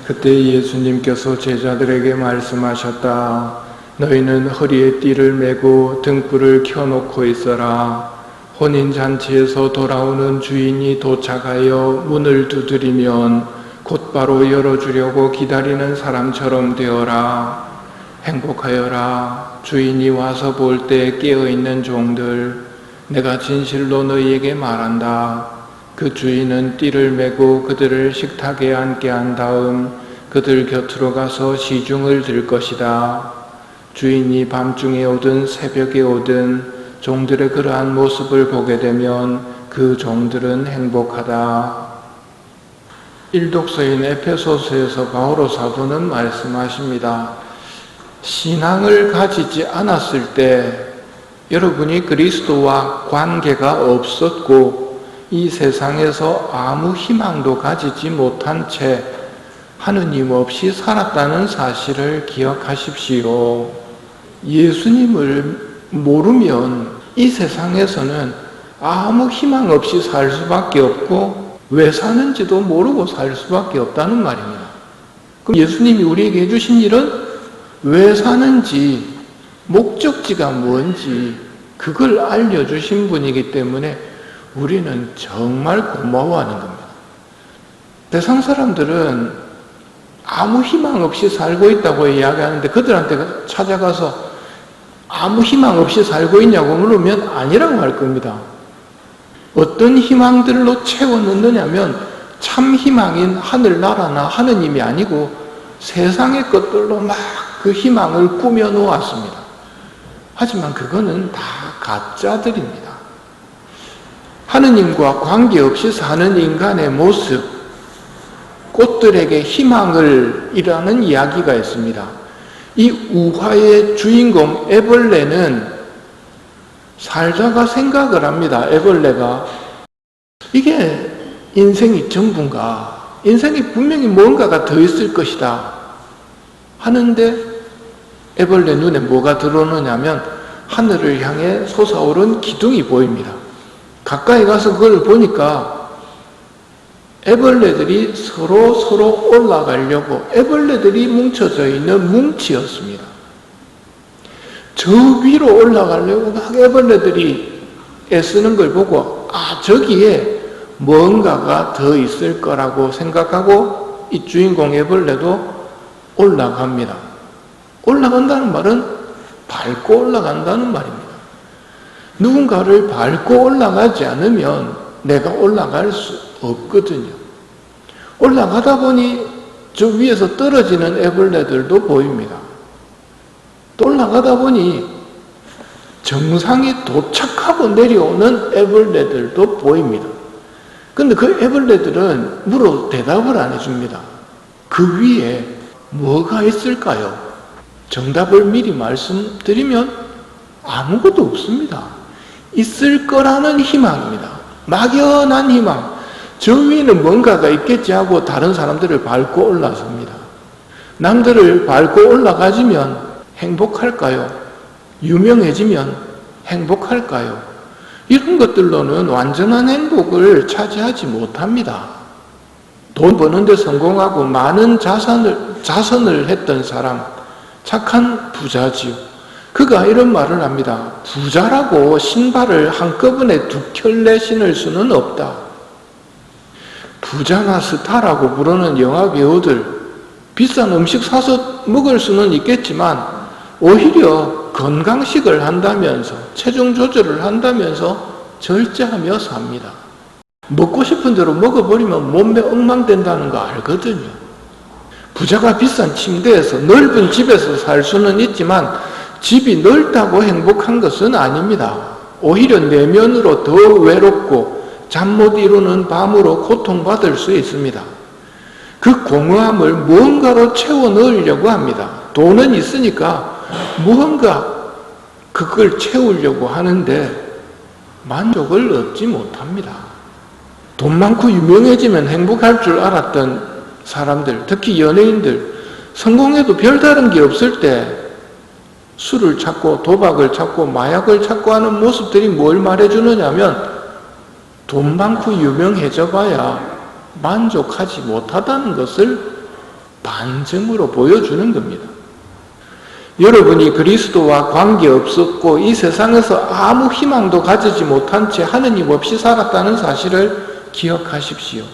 그때 예수님께서 제자들에게 말씀하셨다. 너희는 허리에 띠를 메고 등불을 켜놓고 있어라. 혼인잔치에서 돌아오는 주인이 도착하여 문을 두드리면 곧바로 열어주려고 기다리는 사람처럼 되어라. 행복하여라. 주인이 와서 볼 때 깨어있는 종들. 내가 진실로 너희에게 말한다. 그 주인은 띠를 메고 그들을 식탁에 앉게 한 다음 그들 곁으로 가서 시중을 들 것이다. 주인이 밤중에 오든 새벽에 오든 종들의 그러한 모습을 보게 되면 그 종들은 행복하다. 일독서인 에페소서에서 바오로 사도는 말씀하십니다. 신앙을 가지지 않았을 때 여러분이 그리스도와 관계가 없었고 이 세상에서 아무 희망도 가지지 못한 채 하느님 없이 살았다는 사실을 기억하십시오. 예수님을 모르면 이 세상에서는 아무 희망 없이 살 수밖에 없고 왜 사는지도 모르고 살 수밖에 없다는 말입니다. 그럼 예수님이 우리에게 해주신 일은 왜 사는지, 목적지가 뭔지 그걸 알려주신 분이기 때문에 우리는 정말 고마워하는 겁니다. 세상 사람들은 아무 희망 없이 살고 있다고 이야기하는데 그들한테 찾아가서 아무 희망 없이 살고 있냐고 물으면 아니라고 할 겁니다. 어떤 희망들로 채워 넣느냐면 참 희망인 하늘나라나 하느님이 아니고 세상의 것들로 막 그 희망을 꾸며 놓았습니다. 하지만 그거는 다 가짜들입니다. 하느님과 관계없이 사는 인간의 모습, 꽃들에게 희망을 이라는 이야기가 있습니다. 이 우화의 주인공 애벌레는 살다가 생각을 합니다. 애벌레가 이게 인생이 전부인가? 인생이 분명히 뭔가가 더 있을 것이다 하는데 애벌레 눈에 뭐가 들어오느냐면 하늘을 향해 솟아오른 기둥이 보입니다. 가까이 가서 그걸 보니까 애벌레들이 서로 올라가려고 애벌레들이 뭉쳐져 있는 뭉치였습니다. 저 위로 올라가려고 막 애벌레들이 애쓰는 걸 보고 저기에 뭔가가 더 있을 거라고 생각하고 이 주인공 애벌레도 올라갑니다. 올라간다는 말은 밟고 올라간다는 말입니다. 누군가를 밟고 올라가지 않으면 내가 올라갈 수 없거든요. 올라가다 보니 저 위에서 떨어지는 애벌레들도 보입니다. 또 올라가다 보니 정상에 도착하고 내려오는 애벌레들도 보입니다. 근데 그 애벌레들은 물어 대답을 안 해줍니다. 그 위에 뭐가 있을까요? 정답을 미리 말씀드리면 아무것도 없습니다. 있을 거라는 희망입니다. 막연한 희망. 저 위에는 뭔가가 있겠지 하고 다른 사람들을 밟고 올라섭니다. 남들을 밟고 올라가지면 행복할까요? 유명해지면 행복할까요? 이런 것들로는 완전한 행복을 차지하지 못합니다. 돈 버는 데 성공하고 많은 자선을 했던 사람, 착한 부자지요. 그가 이런 말을 합니다. 부자라고 신발을 한꺼번에 2켤레 신을 수는 없다. 부자나 스타라고 부르는 영화 배우들 비싼 음식 사서 먹을 수는 있겠지만 오히려 건강식을 한다면서 체중 조절을 한다면서 절제하며 삽니다. 먹고 싶은 대로 먹어버리면 몸매 엉망된다는 거 알거든요. 부자가 비싼 침대에서 넓은 집에서 살 수는 있지만 집이 넓다고 행복한 것은 아닙니다. 오히려 내면으로 더 외롭고 잠 못 이루는 밤으로 고통받을 수 있습니다. 그 공허함을 무언가로 채워 넣으려고 합니다. 돈은 있으니까 무언가 그걸 채우려고 하는데 만족을 얻지 못합니다. 돈 많고 유명해지면 행복할 줄 알았던 사람들, 특히 연예인들, 성공해도 별다른 게 없을 때 술을 찾고 도박을 찾고 마약을 찾고 하는 모습들이 뭘 말해주느냐면 돈 많고 유명해져 봐야 만족하지 못하다는 것을 반증으로 보여주는 겁니다. 여러분이 그리스도와 관계없었고 이 세상에서 아무 희망도 가지지 못한 채 하느님 없이 살았다는 사실을 기억하십시오.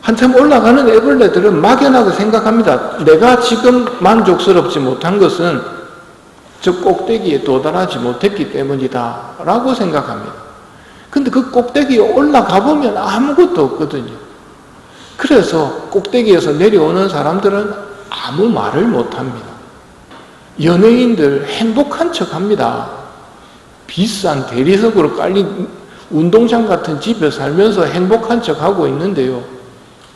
한참 올라가는 애벌레들은 막연하게 생각합니다. 내가 지금 만족스럽지 못한 것은 저 꼭대기에 도달하지 못했기 때문이다 라고 생각합니다. 근데 그 꼭대기에 올라가 보면 아무것도 없거든요. 그래서 꼭대기에서 내려오는 사람들은 아무 말을 못합니다. 연예인들 행복한 척합니다. 비싼 대리석으로 깔린 운동장 같은 집에 살면서 행복한 척하고 있는데요.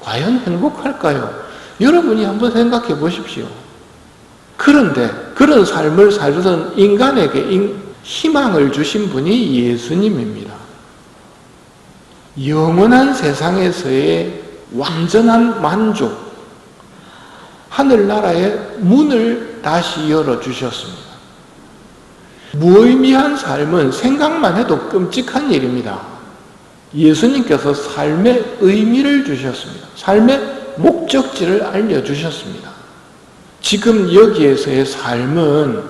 과연 행복할까요? 여러분이 한번 생각해 보십시오. 그런데 그런 삶을 살던 인간에게 희망을 주신 분이 예수님입니다. 영원한 세상에서의 완전한 만족, 하늘나라의 문을 다시 열어주셨습니다. 무의미한 삶은 생각만 해도 끔찍한 일입니다. 예수님께서 삶의 의미를 주셨습니다. 삶의 목적지를 알려주셨습니다. 지금 여기에서의 삶은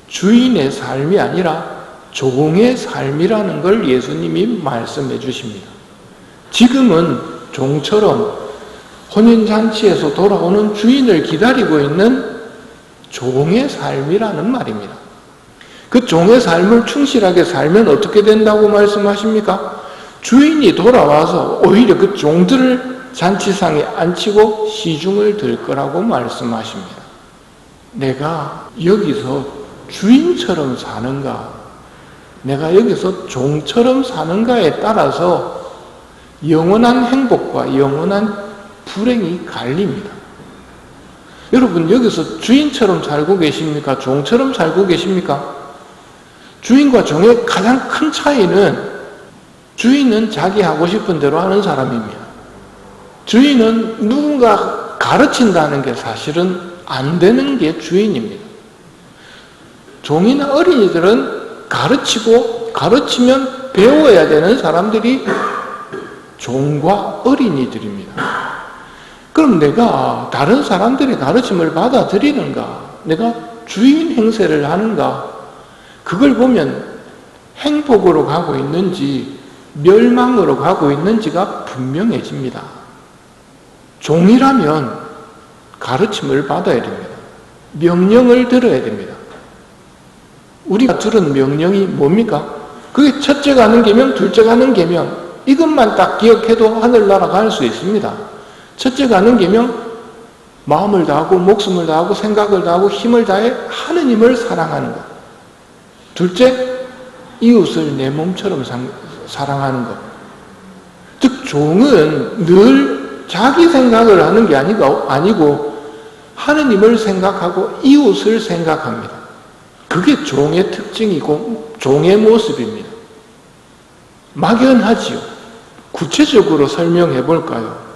주인의 삶이 아니라 종의 삶이라는 걸 예수님이 말씀해 주십니다. 지금은 종처럼 혼인잔치에서 돌아오는 주인을 기다리고 있는 종의 삶이라는 말입니다. 그 종의 삶을 충실하게 살면 어떻게 된다고 말씀하십니까? 주인이 돌아와서 오히려 그 종들을 잔치상에 앉히고 시중을 들 거라고 말씀하십니다. 내가 여기서 주인처럼 사는가, 내가 여기서 종처럼 사는가에 따라서 영원한 행복과 영원한 불행이 갈립니다. 여러분 여기서 주인처럼 살고 계십니까? 종처럼 살고 계십니까? 주인과 종의 가장 큰 차이는 주인은 자기 하고 싶은 대로 하는 사람입니다. 주인은 누군가 가르친다는 게 사실은 안 되는 게 주인입니다. 종이나 어린이들은 가르치고 가르치면 배워야 되는 사람들이 종과 어린이들입니다. 그럼 내가 다른 사람들의 가르침을 받아들이는가? 내가 주인 행세를 하는가? 그걸 보면 행복으로 가고 있는지 멸망으로 가고 있는지가 분명해집니다. 종이라면 가르침을 받아야 됩니다. 명령을 들어야 됩니다. 우리가 들은 명령이 뭡니까? 그게 첫째 가는 계명, 둘째 가는 계명, 이것만 딱 기억해도 하늘나라 갈 수 있습니다. 첫째 가는 계명, 마음을 다하고 목숨을 다하고 생각을 다하고 힘을 다해 하느님을 사랑하는 것. 둘째, 이웃을 내 몸처럼 사랑하는 것. 즉 종은 늘 자기 생각을 하는 게 아니고 하느님을 생각하고 이웃을 생각합니다. 그게 종의 특징이고 종의 모습입니다. 막연하지요. 구체적으로 설명해 볼까요?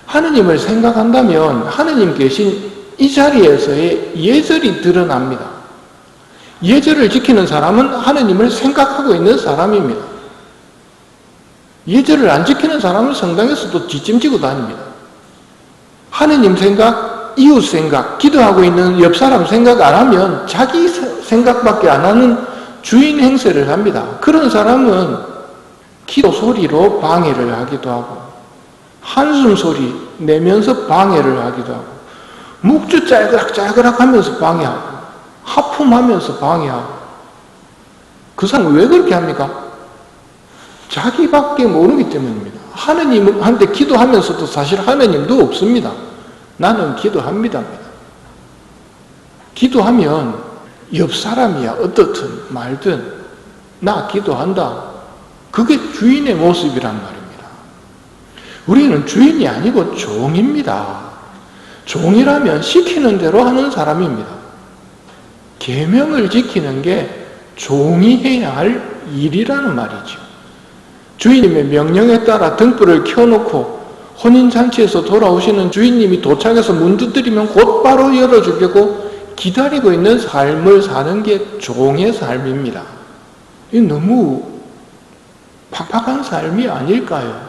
하느님을 생각한다면 하느님 계신 이 자리에서의 예절이 드러납니다. 예절을 지키는 사람은 하느님을 생각하고 있는 사람입니다. 예절을 안 지키는 사람은 성당에서도 뒷짐지고 다닙니다. 하느님 생각, 이웃 생각, 기도하고 있는 옆 사람 생각 안 하면 자기 생각밖에 안 하는 주인 행세를 합니다. 그런 사람은 기도 소리로 방해를 하기도 하고 한숨 소리 내면서 방해를 하기도 하고 묵주 짤그락 하면서 방해하고 하품하면서 방해하고 그 사람은 왜 그렇게 합니까? 자기밖에 모르기 때문입니다. 하느님한테 기도하면서도 사실 하느님도 없습니다. 나는 기도합니다. 기도하면 옆 사람이야 어떻든 말든 나 기도한다. 그게 주인의 모습이란 말입니다. 우리는 주인이 아니고 종입니다. 종이라면 시키는 대로 하는 사람입니다. 계명을 지키는 게 종이 해야 할 일이라는 말이죠. 주인님의 명령에 따라 등불을 켜놓고 혼인잔치에서 돌아오시는 주인님이 도착해서 문 두드리면 곧바로 열어주려고 기다리고 있는 삶을 사는 게 종의 삶입니다. 이 너무 팍팍한 삶이 아닐까요?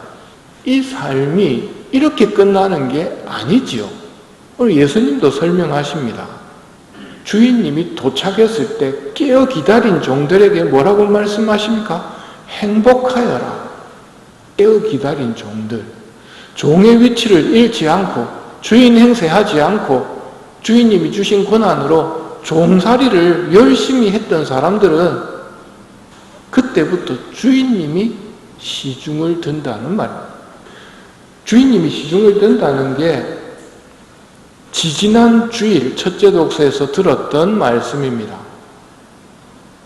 이 삶이 이렇게 끝나는 게 아니지요. 오늘 예수님도 설명하십니다. 주인님이 도착했을 때 깨어 기다린 종들에게 뭐라고 말씀하십니까? 행복하여라. 깨어 기다린 종들. 종의 위치를 잃지 않고 주인 행세하지 않고 주인님이 주신 권한으로 종살이를 열심히 했던 사람들은 그때부터 주인님이 시중을 든다는 말입니다. 주인님이 시중을 든다는 게 지지난 주일 첫째 독서에서 들었던 말씀입니다.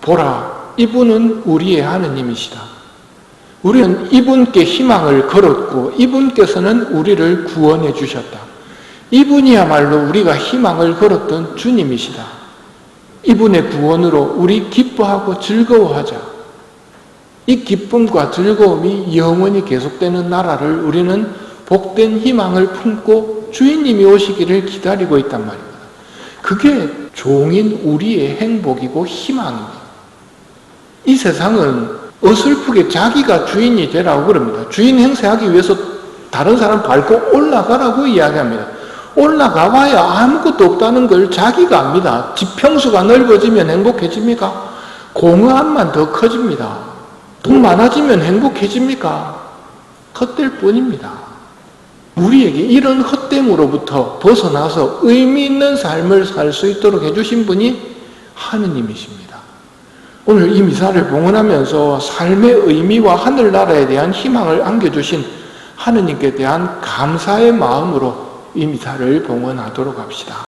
보라, 이분은 우리의 하느님이시다. 우리는 이분께 희망을 걸었고 이분께서는 우리를 구원해 주셨다. 이분이야말로 우리가 희망을 걸었던 주님이시다. 이분의 구원으로 우리 기뻐하고 즐거워하자. 이 기쁨과 즐거움이 영원히 계속되는 나라를 우리는 복된 희망을 품고 주인님이 오시기를 기다리고 있단 말입니다. 그게 종인 우리의 행복이고 희망입니다. 이 세상은 어설프게 자기가 주인이 되라고 그럽니다. 주인 행세하기 위해서 다른 사람 밟고 올라가라고 이야기합니다. 올라가 봐야 아무것도 없다는 걸 자기가 압니다. 지평수가 넓어지면 행복해집니까? 공허함만 더 커집니다. 돈 많아지면 행복해집니까? 헛될 뿐입니다. 우리에게 이런 헛됨으로부터 벗어나서 의미 있는 삶을 살 수 있도록 해주신 분이 하느님이십니다. 오늘 이 미사를 봉헌하면서 삶의 의미와 하늘나라에 대한 희망을 안겨주신 하느님께 대한 감사의 마음으로 이 미사를 봉헌하도록 합시다.